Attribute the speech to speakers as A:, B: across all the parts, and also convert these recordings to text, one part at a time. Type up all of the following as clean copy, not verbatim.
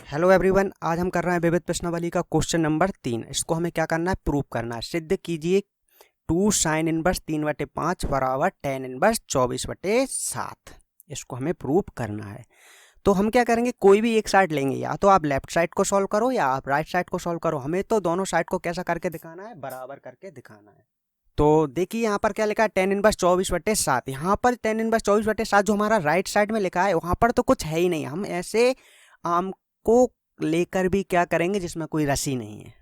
A: Hello everyone, आज हम कर रहे हैं विविध प्रश्नावली का क्वेश्चन नंबर 3। इसको हमें क्या करना है, प्रूव करना है। सिद्ध कीजिए 2 साइन इनवर्स 3/5 बराबर tan इनवर्स 24/7। इसको हमें प्रूव करना है। तो हम क्या करेंगे, कोई भी एक साइड लेंगे, या तो आप लेफ्ट साइड को सॉल्व करो या आप राइट साइड को सॉल्व करो। हमें तो दोनों साइड को कैसा करके दिखाना है, बराबर करके दिखाना है। तो देखिए यहाँ पर क्या लिखा है, tan इनवर्स 24/7। यहाँ पर tan इनवर्स 24/7 जो हमारा राइट साइड में लिखा है, वहाँ पर तो कुछ है ही नहीं। हम ऐसे आम को लेकर भी क्या करेंगे जिसमें कोई रस्सी नहीं है।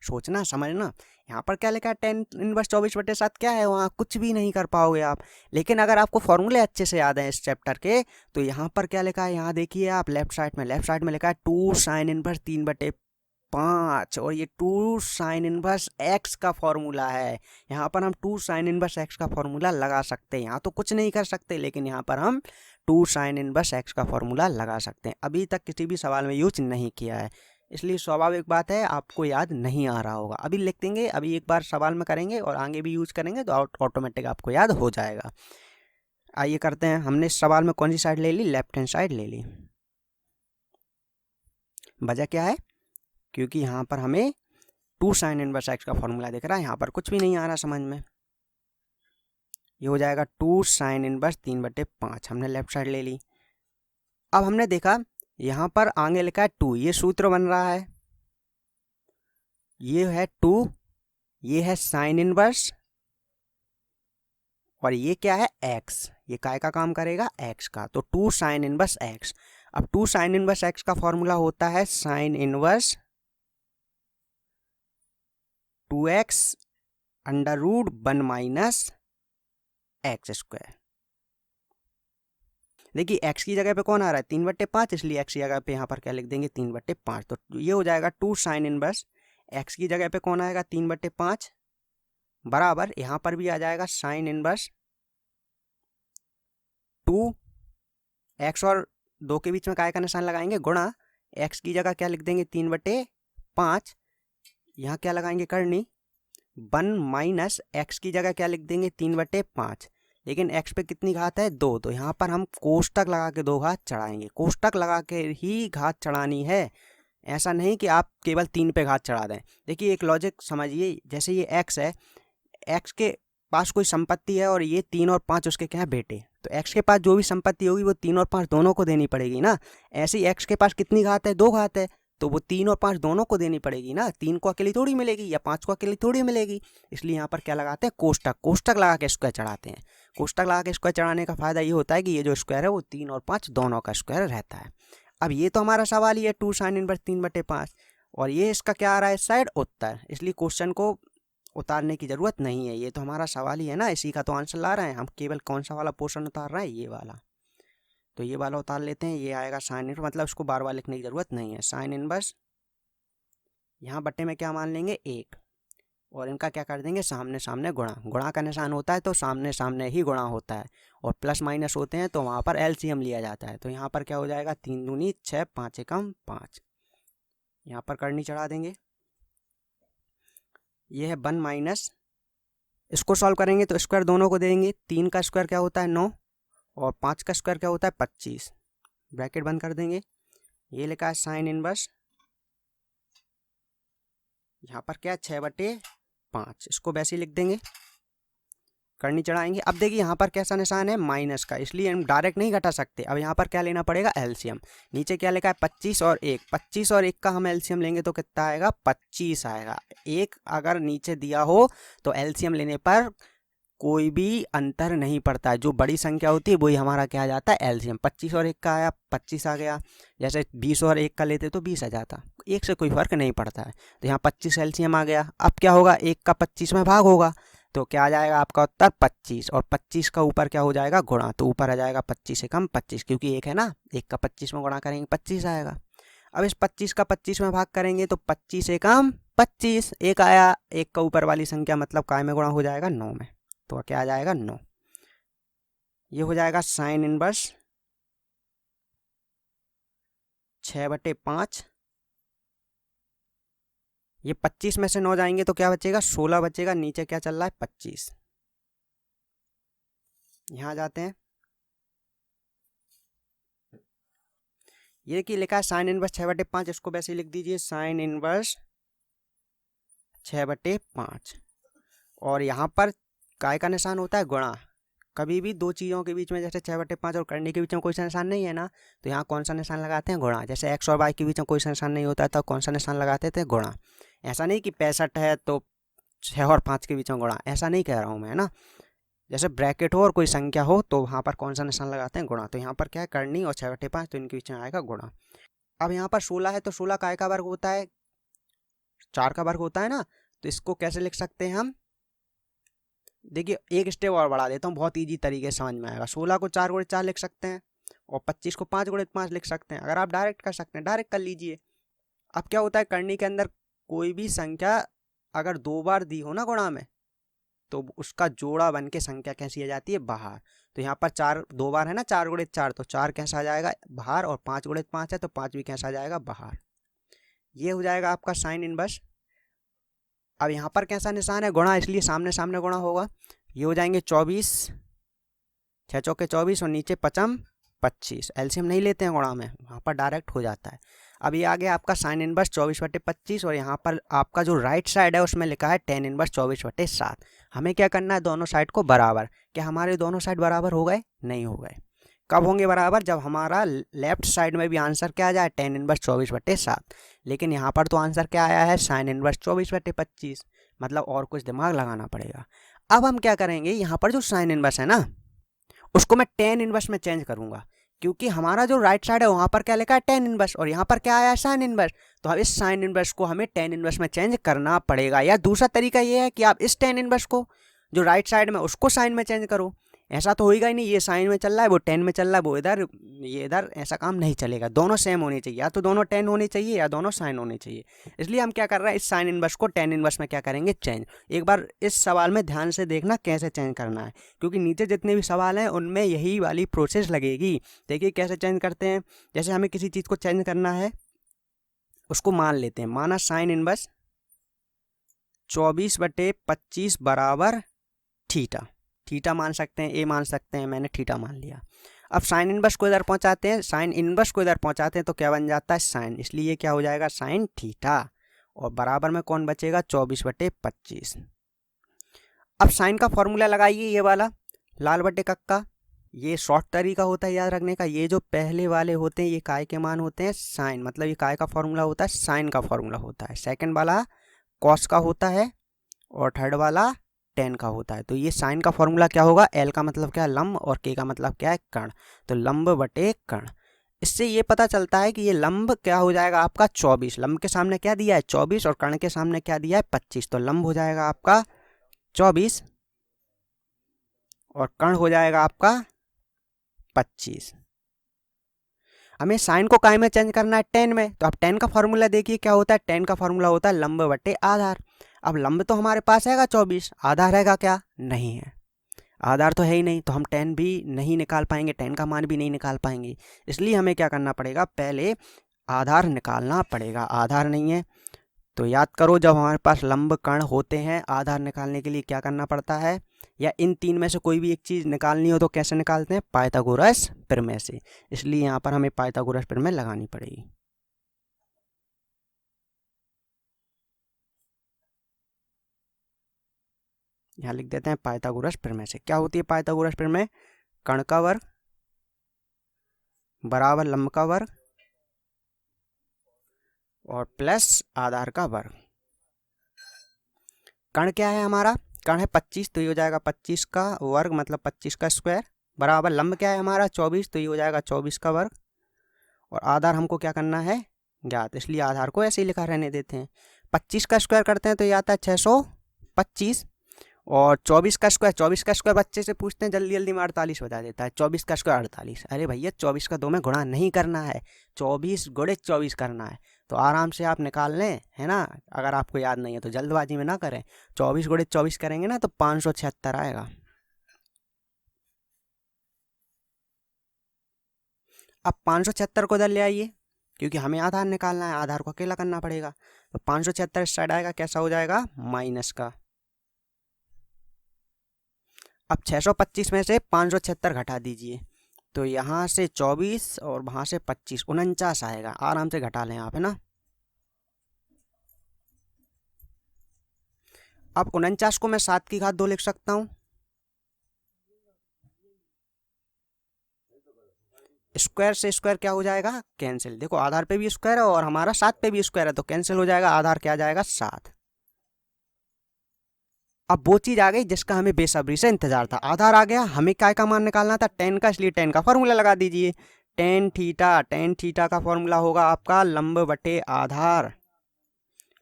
A: सोचना समझना, यहाँ पर क्या लिखा है, tan इनवर्स 24/7 क्या है, वहाँ कुछ भी नहीं कर पाओगे आप। लेकिन अगर आपको फॉर्मूले अच्छे से याद हैं इस चैप्टर के, तो यहाँ पर क्या लिखा है, यहाँ देखिए आप लेफ्ट साइड में लिखा है 2 साइन इनवर्स 3/5, और ये 2 साइन इनवर्स एक्स का फॉर्मूला है। यहाँ पर हम 2 साइन इनवर्स एक्स का फॉर्मूला लगा सकते हैं। यहाँ तो कुछ नहीं कर सकते, लेकिन यहाँ पर हम 2 साइन इनवर्स एक्स का फॉर्मूला लगा सकते हैं। अभी तक किसी भी सवाल में यूज नहीं किया है, इसलिए स्वाभाविक बात है आपको याद नहीं आ रहा होगा। अभी लिख देंगे, अभी एक बार सवाल में करेंगे और आगे भी यूज करेंगे तो ऑटोमेटिक आपको याद हो जाएगा। आइए करते हैं। हमने इस सवाल में कौन सी साइड ले ली, लेफ्ट हैंड साइड ले ली। वजह क्या है, क्योंकि यहाँ पर हमें 2 साइन इनवर्स एक्स का फॉर्मूला दिख रहा है, यहाँ पर कुछ भी नहीं आ रहा समझ में। ये हो जाएगा 2 साइन इनवर्स 3/5। हमने लेफ्ट साइड ले ली। अब हमने देखा यहाँ पर आगे लिखा है 2, ये सूत्र बन रहा है, ये है 2, ये है साइन इनवर्स, और ये क्या है, x। ये काय का काम करेगा, x का। तो 2 साइन इनवर्स x। अब 2 साइन इनवर्स x का फॉर्मूला होता है sine inverse 2x under root 1 minus x square. देखिए x की जगह पे कौन आ रहा है, 3/5, इसलिए x की जगह पे यहाँ पर क्या लिख देंगे, 3/5। तो ये हो जाएगा 2 साइन इनवर्स, x की जगह पे कौन आएगा, 3/5, बराबर यहाँ पर भी आ जाएगा साइन इनवर्स 2, x और 2 के बीच में काय का निशान लगाएंगे, गुणा। x की जगह क्या लिख देंगे, 3/5, यहाँ क्या लगाएंगे, करनी। 1 माइनस एक्स की जगह क्या लिख देंगे, 3/5। लेकिन x पे कितनी घात है, 2, तो यहाँ पर हम कोष्टक लगा के 2 घात चढ़ाएंगे। कोष्टक लगा के ही घात चढ़ानी है, ऐसा नहीं कि आप केवल 3 पे घात चढ़ा दें। देखिए एक लॉजिक समझिए, जैसे ये x है, x के पास कोई संपत्ति है और ये 3 और 5 उसके क्या है, बेटे। तो x के पास जो भी संपत्ति होगी वो 3 और 5 दोनों को देनी पड़ेगी ना। ऐसे ही x के पास कितनी घात है, 2 घात है, तो वो 3 और 5 दोनों को देनी पड़ेगी ना। 3 को अकेली थोड़ी मिलेगी या 5 को अकेली थोड़ी मिलेगी। इसलिए यहाँ पर क्या लगाते हैं, कोष्टक। कोष्टक लगा के स्क्वायर चढ़ाते हैं। कोष्टक लगा के स्क्वायर चढ़ाने का फायदा ये होता है कि ये जो स्क्वायर है वो 3 और 5 दोनों का स्क्वायर रहता है। अब ये तो हमारा सवाल ही है 2 साइन इनवर्स 3/5, और ये इसका क्या आ रहा है, इस साइड उत्तर। इसलिए क्वेश्चन को उतारने की जरूरत नहीं है, ये तो हमारा सवाल ही है ना, इसी का तो आंसर ला रहे हैं हम। केवल कौन सा वाला पोर्शन उतार रहे हैं, ये वाला। तो ये वाला उतार लेते हैं, ये आएगा साइन इनवर्स, मतलब इसको बार बार लिखने की जरूरत नहीं है। साइन इनवर्स, यहाँ बट्टे में क्या मान लेंगे, 1, और इनका क्या कर देंगे, सामने सामने गुणा। गुणा का निशान होता है तो सामने सामने ही गुणा होता है, और प्लस माइनस होते हैं तो वहाँ पर एलसीएम लिया जाता है। तो यहाँ पर क्या हो जाएगा, 3 दूनी 6, 5 एकम 5। यहाँ पर करनी चढ़ा देंगे। ये है 1 माइनस, इसको सॉल्व करेंगे तो स्क्वायर दोनों को देंगे। 3 का स्क्वायर क्या होता है, 9, और 5 का स्क्वायर क्या होता है, 25। ब्रैकेट बंद कर देंगे। ये लिखा है साइन इनवर्स, यहाँ पर क्या, 6/5, इसको वैसे ही लिख देंगे, करनी चढ़ाएंगे। अब देखिए यहाँ पर कैसा निशान है, माइनस का, इसलिए हम डायरेक्ट नहीं घटा सकते। अब यहाँ पर क्या लेना पड़ेगा, एलसीएम। नीचे क्या लिखा है, 25 और 1। 25 और 1 का हम एलसीएम लेंगे तो कितना आएगा, 25 आएगा। 1 अगर नीचे दिया हो तो एलसीएम लेने पर कोई भी अंतर नहीं पड़ता है। जो बड़ी संख्या होती है वही हमारा क्या आ जाता है, एलसीएम। 25 और 1 का आया, 25 आ गया। जैसे 20 और 1 का लेते तो 20 आ जाता, 1 से कोई फर्क नहीं पड़ता है। तो यहाँ 25 एलसीएम आ गया। अब क्या होगा, 1 का 25 में भाग होगा, तो क्या आ जाएगा आपका उत्तर 25, और 25 का ऊपर क्या हो जाएगा, गुणा। तो ऊपर आ जाएगा 25 से कम 25, क्योंकि 1 है ना, 1 का 25 में गुणा करेंगे 25 आएगा। अब इस 25 का 25 में भाग करेंगे तो 25 से कम 25, 1 आया। 1 का ऊपर वाली संख्या मतलब काय में गुणा हो जाएगा, 9 में। तो क्या आ जाएगा, 9। ये हो जाएगा साइन इनवर्स 6/5। ये 25 में से 9 जाएंगे तो क्या बचेगा, 16 बचेगा। नीचे क्या चल रहा है, 25। यहाँ जाते हैं, ये कि लिखा है साइन इनवर्स 6/5, इसको वैसे ही लिख दीजिए साइन इनवर्स 6/5। और यहाँ पर काय का निशान होता है गुणा। कभी भी दो चीज़ों के बीच में जैसे 6/5 और करने के बीच में कोई सा निशान नहीं है ना, तो यहाँ कौन सा निशान लगाते हैं, गुणा। जैसे x और y के बीच में कोई सा निशान नहीं होता तो कौन सा निशान लगाते थे, गुणा। ऐसा नहीं कि 65 है तो 6 और 5 के बीच में गुणा, ऐसा नहीं कह रहा हूँ मैं ना। जैसे ब्रैकेट हो और कोई संख्या हो तो वहाँ पर कौन सा निशान लगाते हैं, गुणा। तो यहाँ पर क्या है, करनी और 6/5, तो इनके बीच में आएगा गुणा। अब यहाँ पर 16 है तो 16 काय का वर्ग होता है, 4 का वर्ग होता है ना। तो इसको कैसे लिख सकते हैं हम, देखिए एक स्टेप और बढ़ा देता हूँ, बहुत इजी तरीके से समझ में आएगा। 16 को 4 × 4 लिख सकते हैं और 25 को 5 × 5 लिख सकते हैं। अगर आप डायरेक्ट कर सकते हैं डायरेक्ट कर लीजिए। अब क्या होता है, करनी के अंदर कोई भी संख्या अगर 2 बार दी हो ना गुणा में, तो उसका जोड़ा बन के संख्या कैसी आ जाती है, बाहर। तो यहाँ पर 4 2 बार है ना, 4 × 4, तो 4 कैसा आ जाएगा, बाहर। और 5 × 5 है तो 5 भी कैसा आ जाएगा, बाहर। ये हो जाएगा आपका साइन इनवर्स। अब यहाँ पर कैसा निशान है, गुणा, इसलिए सामने सामने गुणा होगा। ये हो जाएंगे 24, 6 चौके 24 और नीचे 5 25। एलसीएम नहीं लेते हैं गुणा में, वहाँ पर डायरेक्ट हो जाता है। अब ये आ गया आपका साइन इनवर्स 24/25। और यहाँ पर आपका जो राइट साइड है उसमें लिखा है tan इनवर्स 24/7। हमें क्या करना है, दोनों साइड को बराबर। क्या हमारे दोनों साइड बराबर हो गए, नहीं हो गए। कब होंगे बराबर, जब हमारा लेफ्ट साइड में भी आंसर क्या आ जाए, tan इनवर्स 24/7। लेकिन यहाँ पर तो आंसर क्या आया है, साइन इनवर्स 24/25। मतलब और कुछ दिमाग लगाना पड़ेगा। अब हम क्या करेंगे, यहाँ पर जो साइन इनवर्स है ना उसको मैं tan इनवर्स में चेंज करूंगा, क्योंकि हमारा जो राइट साइड है वहाँ पर क्या लिखा है, tan इनवर्स, और यहाँ पर क्या आया है, साइन इनवर्स। तो अब इस साइन इनवर्स को हमें tan इनवर्स में चेंज करना पड़ेगा। या दूसरा तरीका ये है कि आप इस tan इनवर्स को जो राइट साइड में उसको साइन में चेंज करो। ऐसा तो होएगा ही नहीं, ये साइन में चल रहा है वो tan में चल रहा है, वो इधर ये इधर, ऐसा काम नहीं चलेगा। दोनों सेम होने चाहिए, या तो दोनों tan होने चाहिए या दोनों साइन होने चाहिए। इसलिए हम क्या कर रहे हैं, इस साइन इनवर्स को tan इनवर्स में क्या करेंगे, चेंज। एक बार इस सवाल में ध्यान से देखना कैसे चेंज करना है, क्योंकि नीचे जितने भी सवाल हैं उनमें यही वाली प्रोसेस लगेगी। देखिए कैसे चेंज करते हैं। जैसे हमें किसी चीज़ को चेंज करना है, उसको मान लेते हैं, माना साइन इनवर्स 24/25 बराबर थीटा। थीटा मान सकते हैं, ए मान सकते हैं, मैंने थीटा मान लिया। अब साइन इनवर्स को इधर पहुंचाते हैं, साइन इनवर्स को इधर पहुंचाते हैं तो क्या बन जाता है, साइन। इसलिए क्या हो जाएगा, साइन थीटा। और बराबर में कौन बचेगा, 24/25। अब साइन का फॉर्मूला लगाइए, ये वाला लाल बटे कक्का। ये शॉर्ट तरीका होता है याद रखने का। ये जो पहले वाले होते हैं ये काय के मान होते हैं, साइन। मतलब ये काय का फॉर्मूला होता है, साइन का फॉर्मूला होता है। सेकंड वाला कॉस का होता है और थर्ड वाला tan का होता है। तो ये साइन का फॉर्मूला क्या होगा, L का मतलब क्या है, लंब, और K का मतलब क्या है, कर्ण। तो लंब बटे कर्ण। इससे ये पता चलता है कि ये लंब क्या हो जाएगा आपका 24। लंब के सामने क्या दिया है, 24, और कर्ण के सामने क्या दिया है, 25। तो लंब हो जाएगा आपका 24 और कर्ण हो जाएगा आपका 25। हमें साइन को काय में चेंज करना है, tan में। तो अब tan का फॉर्मूला देखिए क्या होता है, tan का फॉर्मूला होता है लंब बटे आधार। अब लंब तो हमारे पास हैगा 24, आधार हैगा क्या, नहीं है, आधार तो है ही नहीं। तो हम tan भी नहीं निकाल पाएंगे, tan का मान भी नहीं निकाल पाएंगे। इसलिए हमें क्या करना पड़ेगा, पहले आधार निकालना पड़ेगा। आधार नहीं है तो याद करो, जब हमारे पास लंब कर्ण होते हैं आधार निकालने के लिए क्या करना पड़ता है, या इन तीन में से कोई भी एक चीज़ निकालनी हो तो कैसे निकालते हैं, पाइथागोरस प्रमेय से। इसलिए यहाँ पर हमें पाइथागोरस प्रमेय लगानी पड़ेगी। यहाँ लिख देते हैं पाइथागोरस प्रमेय से। क्या होती है पाइथागोरस प्रमेय, कर्ण का वर्ग बराबर लंब का वर्ग और प्लस आधार का वर्ग। कर्ण क्या है हमारा, कर्ण है 25, तो ये हो जाएगा 25 का वर्ग मतलब 25 का स्क्वायर, बराबर लंब क्या है हमारा 24, तो ये हो जाएगा 24 का वर्ग। और आधार हमको क्या करना है, ज्ञात, इसलिए आधार को ऐसे ही लिखा रहने देते हैं। 25 का स्क्वायर करते हैं तो ये आता है 625, और 24 का स्क्वायर बच्चे से पूछते हैं जल्दी जल्दी में 48 बता देता है। 24 का स्क्वायर 48। अरे भैया 24 का 2 में गुणा नहीं करना है, 24 × 24 करना है। तो आराम से आप निकाल लें, है ना। अगर आपको याद नहीं है तो जल्दबाजी में ना करें। 24 × 24 करेंगे ना तो 576 आएगा। अब 576 को इधर ले आइए, क्योंकि हमें आधार निकालना है, आधार को अकेला करना पड़ेगा। तो 576 इस साइड आएगा, कैसा हो जाएगा, माइनस का। अब 625 में से 576 घटा दीजिए तो यहाँ से 24 और वहाँ से 25, 49 आएगा। आराम से घटा लें आप, है ना। अब 49 को मैं 7 की घात 2 लिख सकता हूँ। स्क्वायर से स्क्वायर क्या हो जाएगा, कैंसिल। देखो आधार पे भी स्क्वायर है और हमारा 7 पे भी स्क्वायर है, तो कैंसिल हो जाएगा। आधार क्या आ जाएगा, 7। अब वो चीज आ गई जिसका हमें बेसब्री से इंतजार था। आधार आ गया, हमें काय का मान निकालना था, टेन का, इसलिए टेन का फॉर्मूला लगा दीजिए। टेन थीटा का फॉर्मूला होगा आपका लंब बटे आधार।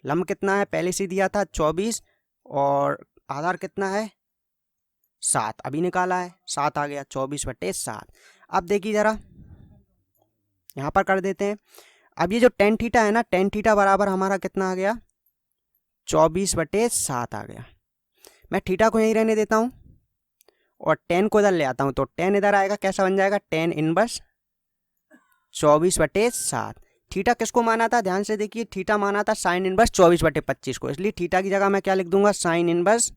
A: लंब कितना है पहले से दिया था 24, और आधार कितना है 7, अभी निकाला है 7 आ गया, 24/7। अब देखिए जरा यहाँ पर कर देते हैं। अब ये जो टेन थीटा है ना, टेन थीटा बराबर हमारा कितना आ गया, 24/7 आ गया। मैं थीटा को यहीं रहने देता हूँ और टेन को इधर ले आता हूँ, तो टेन इधर आएगा, कैसा बन जाएगा, टेन इनवर्स 24/7। थीटा किसको माना था, ध्यान से देखिए, थीटा माना था साइन इनवर्स 24/25 को, इसलिए थीटा की जगह मैं क्या लिख दूंगा, साइन इनवर्स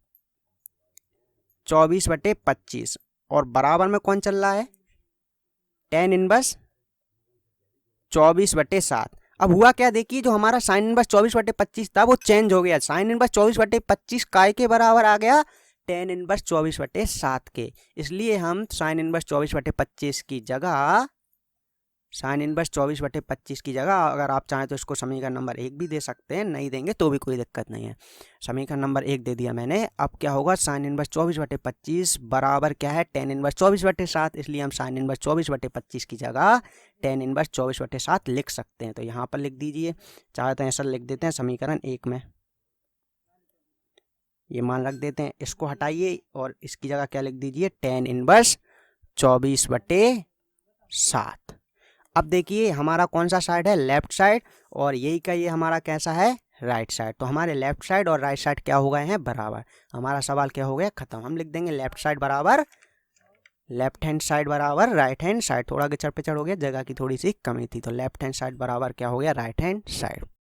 A: 24/25। और बराबर में कौन चल रहा है, टेन इनवर्स 24/7। अब हुआ क्या, देखिए जो हमारा साइन इनवर्स 24/25 था वो चेंज हो गया। साइन इनवर्स 24/25 काय के बराबर आ गया, टेन इनवर्स 24/7 के। इसलिए हम साइन इनवर्स 24/25 की जगह, साइन इनवर्स 24/25 की जगह अगर आप चाहें तो इसको समीकरण नंबर 1 भी दे सकते हैं, नहीं देंगे तो भी कोई दिक्कत नहीं है। समीकरण नंबर 1 दे दिया मैंने। अब क्या होगा, साइन इनवर्स 24/25 बराबर क्या है, टेन इनवर्स 24/7। इसलिए हम साइन इनवर्स 24/25 की जगह टेन इनवर्स 24/7 लिख सकते हैं। तो यहाँ पर लिख दीजिए, चाहे तो ऐसा लिख देते हैं समीकरण 1 में, ये मान रख देते हैं, इसको हटाइए और इसकी जगह क्या लिख दीजिए, टेन इनवर्स 24/7। अब देखिए हमारा कौन सा साइड है, लेफ्ट साइड, और यही का ये हमारा कैसा है, राइट साइड। तो हमारे लेफ्ट साइड और राइट साइड क्या हो गए हैं, बराबर। हमारा सवाल क्या हो गया, खत्म। हम लिख देंगे लेफ्ट साइड बराबर, लेफ्ट हैंड साइड बराबर राइट हैंड साइड। थोड़ा गिचड़ पिचड़ हो गया, जगह की थोड़ी सी कमी थी, तो लेफ्ट हैंड साइड बराबर क्या हो गया, राइट हैंड साइड।